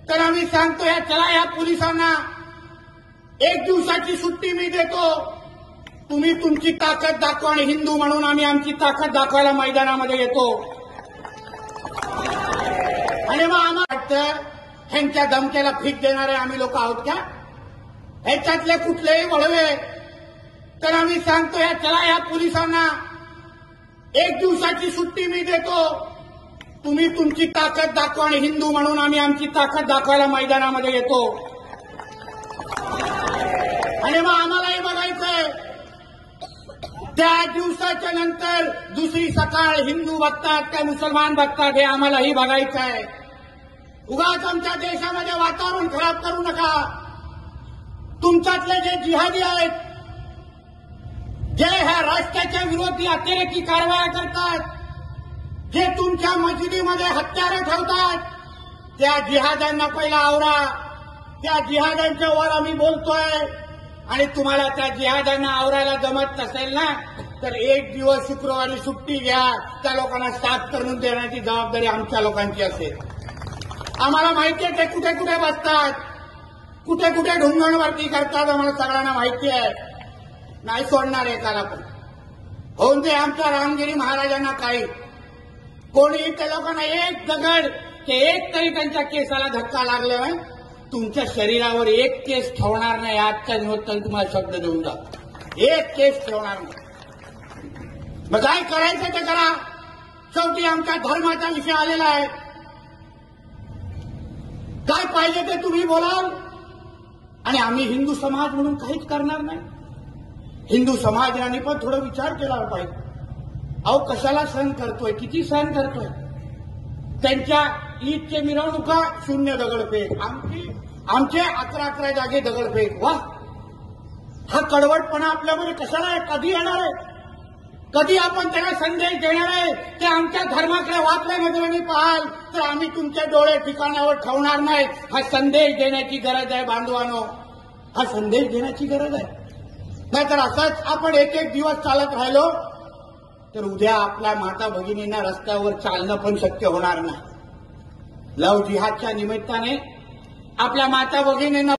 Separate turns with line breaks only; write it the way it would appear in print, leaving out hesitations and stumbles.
तर आम्ही सांगतो चला या पोलिसांना 1 दिवसाची सुट्टी मी देतो, तुम्ही तुमची ताकद दाखवा आणि हिंदू म्हणून आम्ही आमची ताकद दाखवायला मैदानामध्ये येतो. आणि मग आम्हाला वाटतं ह्यांच्या धमक्याला फीक देणारे आम्ही लोक आहोत का? ह्याच्यातले कुठलेही वळवे. तर आम्ही सांगतो चला या पोलिसांना 1 दिवसाची सुट्टी मी देतो, तुम्ही तुमची ताकद दाखवा आणि हिंदू म्हणून आम्ही आमची ताकद दाखवायला मैदानामध्ये येतो. आणि मग आम्हालाही बघायचंय त्या दिवसाच्या नंतर दुसरी सकाळ हिंदू बघतात काय मुसलमान बघतात हे आम्हालाही बघायचं आहे. उगाच आमच्या देशामध्ये वातावरण खराब करू नका. तुमच्यातले जे जिहादी आहेत, जे ह्या राष्ट्राच्या विरोधी अतिरेकी कारवाया करतात, जे तुमच्या मशिदीमध्ये हत्यारं ठेवतात, त्या जिहाद्यांना पहिला आवरा. त्या जिहाद्यांच्या वर आम्ही बोलतोय. आणि तुम्हाला त्या जिहाद्यांना आवरायला जमत नसेल ना तर 1 दिवस शुक्रवारी सुट्टी घ्या. त्या लोकांना साफ करून देण्याची जबाबदारी आमच्या लोकांची असेल. आम्हाला माहिती आहे ते कुठे कुठे बसतात, कुठे कुठे ढुंगणवरती करतात, आम्हाला सगळ्यांना माहिती आहे. नाही सोडणार एकाला पण. होऊन ते आमच्या रामगिरी महाराजांना काही कोणी त्या लोकांना एक दगड ते एक तरी त्यांच्या केसाला धक्का लागला नाही, तुमच्या शरीरावर एक केस ठेवणार नाही. आजच्या निमित्ताने तुम्हाला शब्द देऊन जा, एक केस ठेवणार नाही. मग काय करायचं ते करा. शेवटी आमच्या धर्माचा विषय आलेला आहे. काय पाहिजे ते तुम्ही बोलाल आणि आम्ही हिंदू समाज म्हणून काहीच करणार नाही. हिंदू समाजाने पण थोडा विचार केला पाहिजे. अहो कशाला सहन करतोय, किती सहन करतोय. त्यांच्या ईदचे मिरवणुका 0 दगडफेक, आमचे 11 जागे दगडफेक. वा, हा कडवटपणा आपल्यामध्ये कशाला आहे? कधी येणार आहे? कधी आपण त्यांना संदेश देणार आहे की आमच्या धर्माकडे वाकड्या नजरेने पाहाल तर आम्ही तुमचे डोळे ठिकाणावर ठेवणार नाही. हा संदेश देण्याची गरज आहे बांधवांनो, हा संदेश देण्याची गरज आहे. नाहीतर असंच आपण एक दिवस चालत राहिलो तर उद्या आपल्या माता भगिनींना रस्त्यावर चालणं पण शक्य होणार नाही. लव जिहादच्या निमित्ताने आपल्या माता भगिनींना